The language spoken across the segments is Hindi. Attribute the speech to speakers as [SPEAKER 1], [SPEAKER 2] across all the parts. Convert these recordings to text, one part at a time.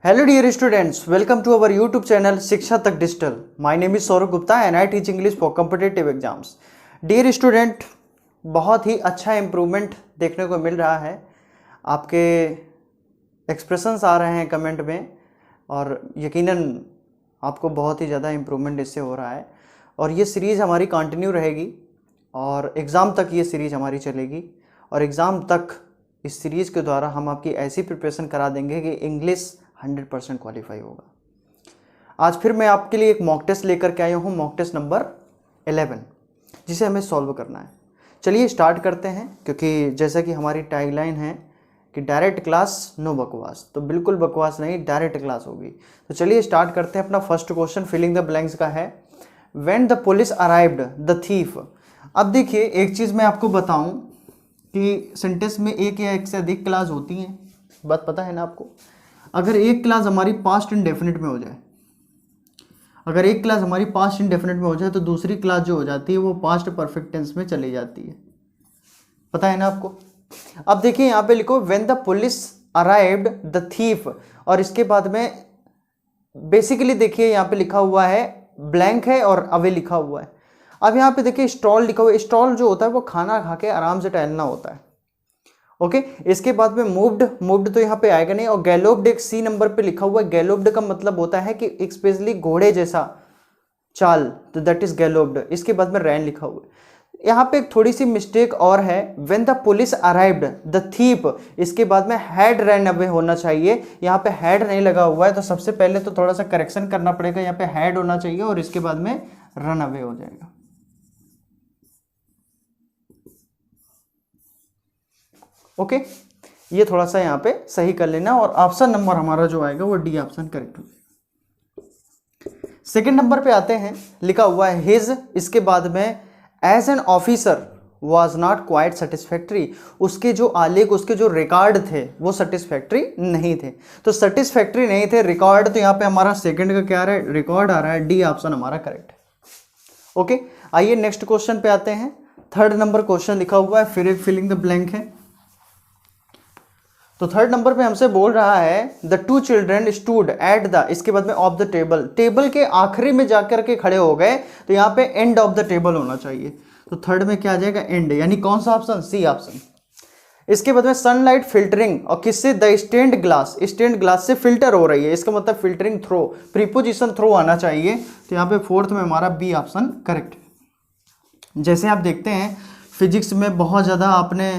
[SPEAKER 1] Hello dear students, welcome to our YouTube channel शिक्षा तक digital. My name is Saurabh Gupta and I teach English for competitive exams. Dear student, बहुत ही अच्छा इम्प्रूवमेंट देखने को मिल रहा है. आपके एक्सप्रेशंस आ रहे हैं कमेंट में और यकीनन आपको बहुत ही ज़्यादा इम्प्रूवमेंट इससे हो रहा है. और ये सीरीज़ हमारी कंटिन्यू रहेगी और एग्ज़ाम तक ये सीरीज़ हमारी चलेगी. और एग्ज़ाम तक इस सीरीज़ के द्वारा हम आपकी ऐसी प्रिपरेशन करा देंगे कि इंग्लिश 100% क्वालिफाई होगा. आज फिर मैं आपके लिए एक मॉक टेस्ट लेकर के आया हूँ, मॉक टेस्ट नंबर 11, जिसे हमें सॉल्व करना है. चलिए स्टार्ट करते हैं, क्योंकि जैसा कि हमारी टैगलाइन है कि डायरेक्ट क्लास नो बकवास, तो बिल्कुल बकवास नहीं, डायरेक्ट क्लास होगी. तो चलिए स्टार्ट करते हैं. अपना first question filling the blanks का है. When the police arrived the thief. अब देखिए एक चीज़ मैं आपको बताऊं कि सेंटेंस में एक या एक से अधिक क्लास होती हैं, बात पता है ना आपको. अगर एक क्लास हमारी पास्ट इंडेफिनिट में हो जाए, अगर एक क्लास हमारी पास्ट इंडेफिनिट में हो जाए तो दूसरी क्लास जो हो जाती है वो पास्ट परफेक्ट टेंस में चली जाती है. पता है ना आपको. अब देखिए यहाँ पे लिखो when the police arrived the thief, और इसके बाद में बेसिकली देखिए यहाँ पे लिखा हुआ है ब्लैंक है और अवे लिखा हुआ है. अब यहाँ पे देखिए स्टॉल लिखा हुआ है. स्टॉल जो होता है वो खाना खा के आराम से टहलना होता है. ओके इसके बाद में मूव्ड तो यहाँ पे आएगा नहीं. और गैलोप्ड एक सी नंबर पे लिखा हुआ है. गैलोप्ड का मतलब होता है कि स्पेशली घोड़े जैसा चाल, तो दैट इज गैलोप्ड. इसके बाद में रैन लिखा हुआ है. यहाँ पे एक थोड़ी सी मिस्टेक और है. When the police arrived the thief, इसके बाद में हैड रन अवे होना चाहिए. यहाँ पे हैड नहीं लगा हुआ है, तो सबसे पहले तो थोड़ा सा करेक्शन करना पड़ेगा. यहाँ पे हैड होना चाहिए और इसके बाद में रन अवे हो जाएगा. ओके ये थोड़ा सा यहाँ पे सही कर लेना. और ऑप्शन नंबर हमारा जो आएगा वो डी ऑप्शन करेक्ट हो जाएगा. सेकंड नंबर पे आते हैं. लिखा हुआ है हिज, इसके बाद में as an officer was not quite satisfactory. उसके जो आलेख, उसके जो रिकॉर्ड थे वो सेटिस्फैक्ट्री नहीं थे. तो सेटिस्फैक्ट्री नहीं थे, रिकॉर्ड, तो यहाँ पे हमारा सेकंड का क्या आ रहा है, रिकॉर्ड आ रहा है. डी ऑप्शन हमारा करेक्ट है. ओके आइए नेक्स्ट क्वेश्चन पे आते हैं. थर्ड नंबर क्वेश्चन लिखा हुआ है, फिर एक फिलिंग द ब्लैंक है. तो थर्ड नंबर पे हमसे बोल रहा है the two children stood at the, इसके बाद में ऑफ द टेबल. टेबल के आखिरी में जाकर के खड़े हो गए, तो यहाँ पे एंड ऑफ द टेबल होना चाहिए. तो थर्ड में क्या आ जाएगा, एंड, यानी कौन सा ऑप्शन, सी ऑप्शन. इसके बाद में सनलाइट फिल्टरिंग, और किससे, the stand glass, stand glass से फिल्टर हो रही है. इसका मतलब फिल्टरिंग थ्रो, प्रीपोजिशन थ्रो आना चाहिए. तो यहाँ पे फोर्थ में हमारा बी ऑप्शन करेक्ट है. जैसे आप देखते हैं फिजिक्स में बहुत ज़्यादा आपने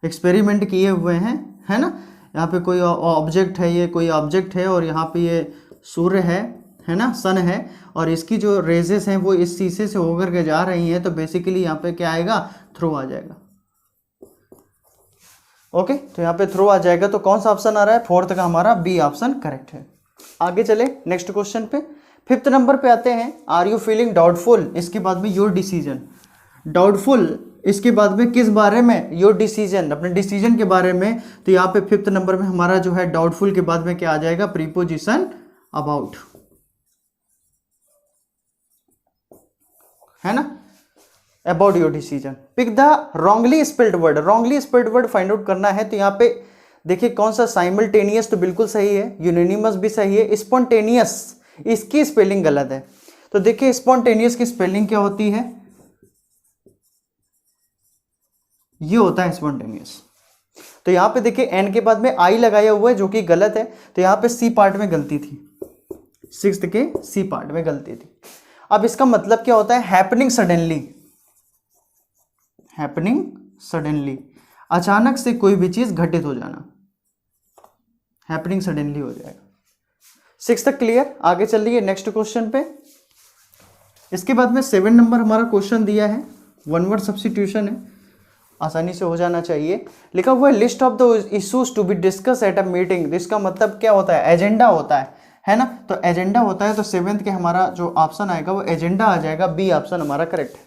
[SPEAKER 1] एक्सपेरिमेंट किए हुए हैं, है ना. यहाँ पे कोई ऑब्जेक्ट है, ये कोई ऑब्जेक्ट है, और यहाँ पे ये सूर्य है ना, सन है, और इसकी जो रेजेस हैं वो इस शीशे से होकर के जा रही हैं. तो बेसिकली यहाँ पे क्या आएगा, थ्रो आ जाएगा. ओके तो यहाँ पे थ्रो आ जाएगा. तो कौन सा ऑप्शन आ रहा है, फोर्थ का हमारा बी ऑप्शन करेक्ट है. आगे चले नेक्स्ट क्वेश्चन पे. फिफ्थ नंबर पे आते हैं. आर यू फीलिंग डाउटफुल, इसके बाद में योर डिसीजन. डाउटफुल इसके बाद में किस बारे में, योर डिसीजन, अपने डिसीजन के बारे में. तो यहाँ पे फिफ्थ नंबर में हमारा जो है डाउटफुल के बाद में क्या आ जाएगा, प्रीपोजिशन अबाउट, है ना, about your decision. Pick the wrongly spelled word, wrongly spelled word find out करना है. तो यहाँ पे देखिए कौन सा, साइमल्टेनियस तो बिल्कुल सही है, यूनानिमस भी सही है, स्पॉन्टेनियस इसकी स्पेलिंग गलत है. तो देखिए स्पॉन्टेनियस की स्पेलिंग क्या होती है, ये होता है स्पॉन्टेनियस. तो यहाँ पे देखिए एन के बाद में आई लगाया हुआ है जो कि गलत है. तो यहाँ पे सी पार्ट में गलती थी, सिक्स्थ के सी पार्ट में गलती थी. अब इसका मतलब क्या होता है, हैपनिंग सडनली, हैपनिंग सडनली, अचानक से कोई भी चीज घटित हो जाना, हैपनिंग सडनली हो जाएगा. सिक्स तक क्लियर. आगे चल रही है नेक्स्ट क्वेश्चन पे. इसके बाद में 7 नंबर हमारा क्वेश्चन दिया है, वन वर्ड सब्स्टिट्यूशन है, आसानी से हो जाना चाहिए. लिखा हुआ है list of the issues to be discuss at a meeting. इसका मतलब क्या होता है, एजेंडा होता है ना. तो एजेंडा होता है, तो सेवेंथ के हमारा जो ऑप्शन आएगा वो एजेंडा आ जाएगा. बी ऑप्शन हमारा करेक्ट है.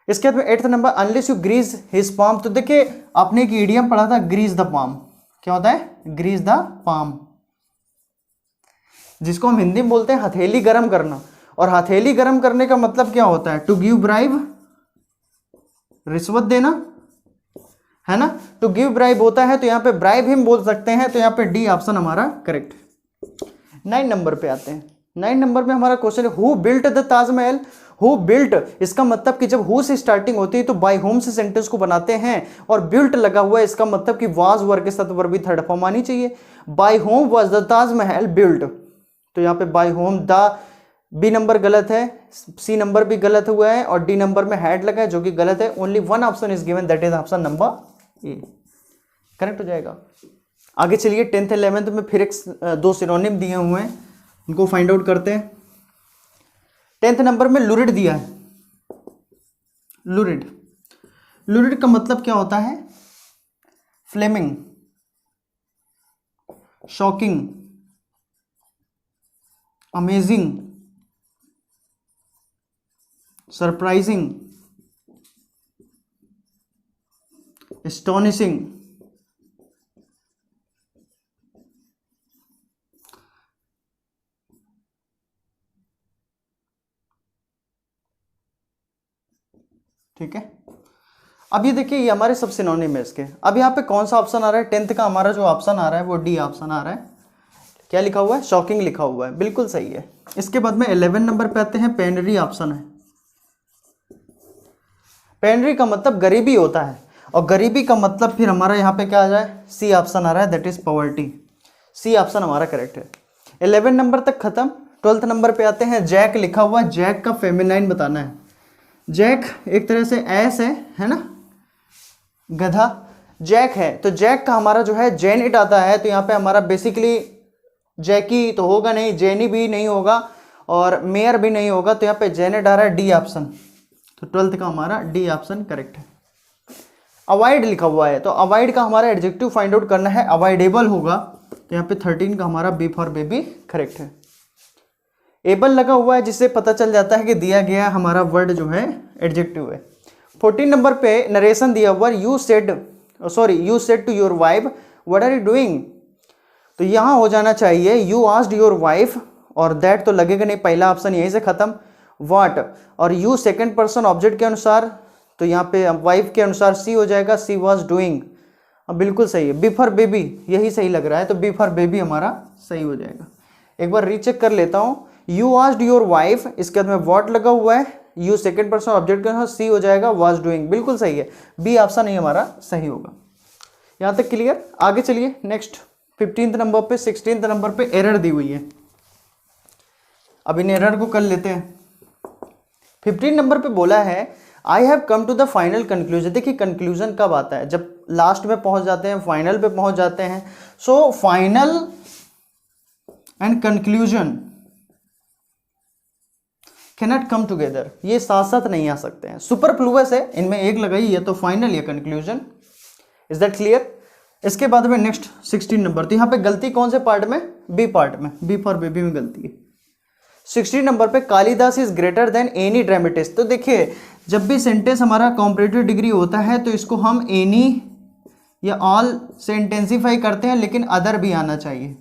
[SPEAKER 1] इसके बाद में 8th number unless you grease his palm. तो देखिए आपने एक इडियम पढ़ा था, ग्रीज द पाम. क्या होता है, ग्रीज द पाम, जिसको हम हिंदी में बोलते हैं हथेली गर्म करना. और हथेली गर्म करने का मतलब क्या होता है, टू गिव ब्राइब, रिश्वत देना, है ना, टू गिव ब्राइब होता है तो यहाँ पे ब्राइब हिम बोल सकते हैं, तो यहाँ पे डी ऑप्शन हमारा करेक्ट है। 9 नंबर पे आते हैं। 9 नंबर में हमारा क्वेश्चन है who built the Taj Mahal. Who built, इसका मतलब कि जब हु से स्टार्टिंग होती है तो बाय होम से सेंटेंस को बनाते हैं, और बिल्ट लगा हुआ है, इसका मतलब कि वाज वर्ग के साथ वर्ब भी थर्ड फॉर्म आनी चाहिए। Bye home was the Taj Mahal built, तो यहाँ पे bye home the, B number गलत है, सी नंबर भी गलत हुआ है, और डी नंबर में हैड लगा है जो कि गलत है। Only one option is given, that is option number A, correct हो जाएगा। आगे चलिए 10th 11th में फिर एक 2 सिनोनिम दिए हुए हैं, उनको फाइंड आउट करते हैं। 10th नंबर में लुरिड दिया है। लुरिड, लुरिड का मतलब क्या होता है? Flaming, shocking, amazing, surprising, astonishing, ठीक है। अब ये देखिए ये हमारे सब सिनोनिम है इसके। अब यहाँ पे कौन सा ऑप्शन आ रहा है? 10th का हमारा जो ऑप्शन आ रहा है वो डी ऑप्शन आ रहा है। क्या लिखा हुआ है? शॉकिंग लिखा हुआ है, बिल्कुल सही है। इसके बाद में 11 नंबर पे आते हैं, पेनरी ऑप्शन है। पेनरी का मतलब गरीबी होता है, और गरीबी का मतलब फिर हमारा यहाँ पे क्या आ जाए? सी ऑप्शन आ रहा है, that is poverty. C option हमारा करेक्ट है। 11 नंबर तक खत्म। 12th नंबर पे आते हैं, जैक लिखा हुआ है, जैक का फेमिनाइन बताना है। जैक एक तरह से एस है ना, गधा। जैक है तो जैक का हमारा जो है जेनिट आता है, तो यहाँ पे हमारा बेसिकली जैकी तो होगा नहीं, जेनी भी नहीं होगा, और मेयर भी नहीं होगा, तो यहाँ पे जेनेट आ रहा है, डी ऑप्शन। तो 12th का हमारा डी ऑप्शन करेक्ट है। अवॉइड लिखा हुआ है, तो अवॉइड का हमारा एडजेक्टिव फाइंड आउट करना है, अवॉइडेबल होगा, तो यहाँ पे 13 का हमारा बी फॉर बेबी करेक्ट है। एबल लगा हुआ है, जिससे पता चल जाता है कि दिया गया हमारा वर्ड जो है एडजेक्टिव है। 14 नंबर पे नरेशन दिया हुआ, you said to your wife what are you doing, तो यहाँ हो जाना चाहिए यू आस्क्ड योर वाइफ, और दैट तो लगेगा नहीं, पहला ऑप्शन यहीं से खत्म। व्हाट और यू सेकंड पर्सन ऑब्जेक्ट के अनुसार, तो यहाँ पे वाइफ के अनुसार सी हो जाएगा, सी वॉज डूइंग, बिल्कुल सही है। बी फॉर बेबी यही सही लग रहा है, तो बी फॉर बेबी हमारा सही हो जाएगा। एक बार रीचेक कर लेता हूँ, यू आस्क्ड योर वाइफ, इसके बाद में व्हाट लगा हुआ है, यू सेकंड पर्सन ऑब्जेक्ट के अनुसार, सी हो जाएगा वॉज डूइंग, बिल्कुल सही है। बी ऑप्शन नहीं हमारा सही होगा। यहाँ तक क्लियर। आगे चलिए नेक्स्ट 15th नंबर पे 16th नंबर पे एरर दी हुई है। अब इन एरर को कर लेते हैं। 15 नंबर पे बोला है I have come to the final conclusion. देखिए कंक्लूजन कब आता है? जब लास्ट में पहुंच जाते हैं, फाइनल पे पहुंच जाते हैं। So final and conclusion cannot come together, ये साथ साथ नहीं आ सकते हैं, सुपरफ्लुअस है, इनमें एक लगाई है, तो फाइनल या कंक्लूजन। Is that clear? इसके बाद में नेक्स्ट 16 नंबर, तो यहाँ पे गलती कौन से पार्ट में? बी पार्ट में, बी फॉर बेबी में गलती है। 16 नंबर पे Kalidas is greater than any dramatist. तो देखिए जब भी सेंटेंस हमारा कॉम्परेटिव डिग्री होता है तो इसको हम एनी या ऑल से इंटेंसिफाई करते हैं, लेकिन अदर भी आना चाहिए,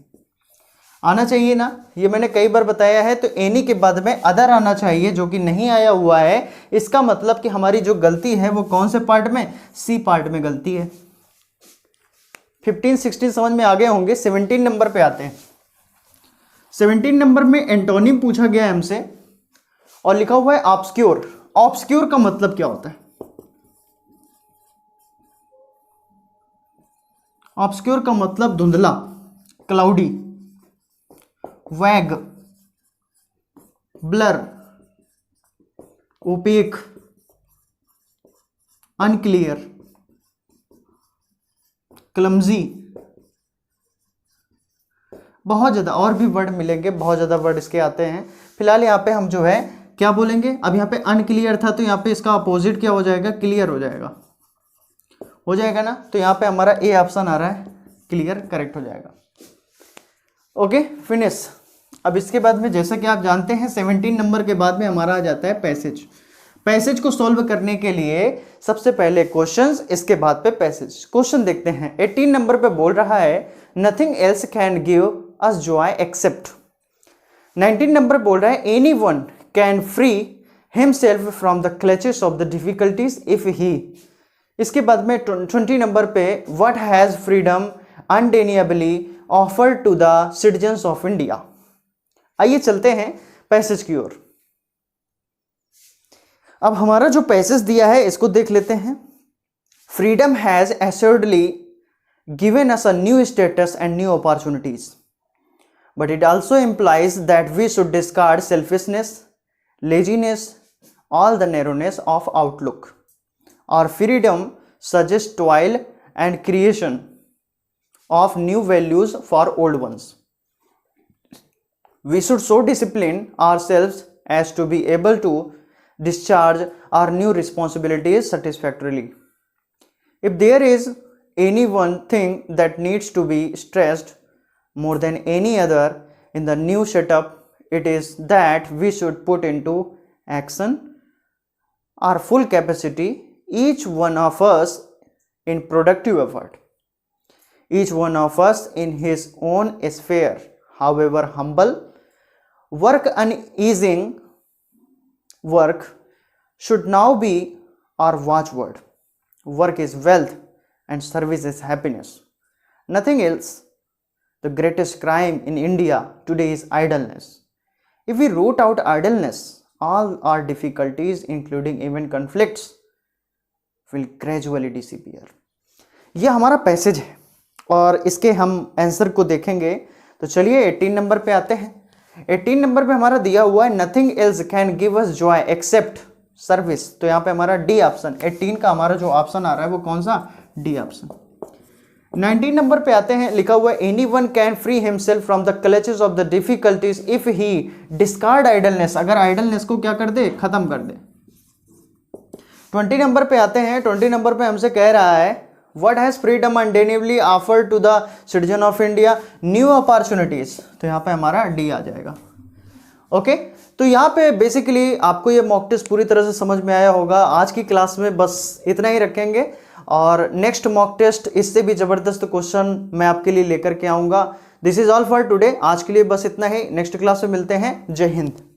[SPEAKER 1] आना चाहिए ना, ये मैंने कई बार बताया है। तो एनी के बाद में अदर आना चाहिए, जो कि नहीं आया हुआ है। इसका मतलब कि हमारी जो गलती है वो कौन से पार्ट में? सी पार्ट में गलती है। 15 16 समझ में आ गए होंगे। 17 नंबर पे आते हैं। 17 नंबर में एंटोनिम पूछा गया है हमसे, और लिखा हुआ है ऑब्सक्योर। ऑब्सक्योर का मतलब क्या होता है? ऑब्सक्योर का मतलब धुंधला, क्लाउडी, वैग, ब्लर, ओपेक, अनक्लियर, क्लमजी, बहुत ज़्यादा और भी वर्ड मिलेंगे, बहुत ज़्यादा वर्ड इसके आते हैं। फिलहाल यहाँ पे हम जो है क्या बोलेंगे? अब यहाँ पे अनक्लियर था, तो यहाँ पे इसका अपोजिट क्या हो जाएगा? क्लियर हो जाएगा, हो जाएगा ना। तो यहाँ पे हमारा ए ऑप्शन आ रहा है, क्लियर करेक्ट हो जाएगा। Okay finish. अब इसके बाद में जैसा कि आप जानते हैं 17 नंबर के बाद में हमारा आ जाता है पैसेज। पैसेज को सॉल्व करने के लिए सबसे पहले क्वेश्चंस, इसके बाद पे पैसेज। क्वेश्चन देखते हैं। 18 नंबर पे बोल रहा है nothing else can give us joy except. 19 number बोल रहा है any one can free himself from the clutches of the difficulties if he. इसके बाद में 20 नंबर पे what has freedom undeniably offered to the citizens of India. आइए चलते हैं पैसेज की ओर। अब हमारा जो पैसेज दिया है इसको देख लेते हैं। Freedom has assuredly given us a new status and new opportunities, but it also implies that we should discard selfishness, laziness, all the narrowness of outlook. Our freedom suggests toil and creation of new values for old ones. We should so discipline ourselves as to be able to discharge our new responsibilities satisfactorily. If there is any one thing that needs to be stressed more than any other in the new setup, it is that we should put into action our full capacity, each one of us in productive effort, each one of us in his own sphere, however humble. Work uneasing work should now be our watchword. Work is wealth and service is happiness. Nothing else. The greatest crime in India today is idleness. If we root out idleness, all our difficulties, including even conflicts, will gradually disappear. यह हमारा पैसेज है और इसके हम आंसर को देखेंगे। तो चलिए 18 नंबर पे आते हैं। 18 नंबर पे हमारा दिया हुआ है nothing else can give us joy except service. तो यहाँ पे हमारा डी ऑप्शन 18 का हमारा जो ऑप्शन आ रहा है वो कौन सा, डी ऑप्शन। 19 नंबर पे आते हैं, लिखा हुआ है any one can free himself from the clutches of the difficulties if he discard idleness. अगर आइडलनेस को क्या कर दे, खत्म कर दे। 20 नंबर पे आते हैं। 20 नंबर पे हमसे कह रहा है what has freedom undeniably offered to the citizen of India, new opportunities. तो यहाँ पे हमारा डी आ जाएगा। ओके तो यहाँ पे बेसिकली आपको ये मॉक टेस्ट पूरी तरह से समझ में आया होगा। आज की क्लास में बस इतना ही रखेंगे और नेक्स्ट मॉक टेस्ट इससे भी ज़बरदस्त क्वेश्चन मैं आपके लिए लेकर के आऊँगा। This is all for today. आज के लिए बस इतना ही। नेक्स्ट क्लास में मिलते हैं। जय हिंद।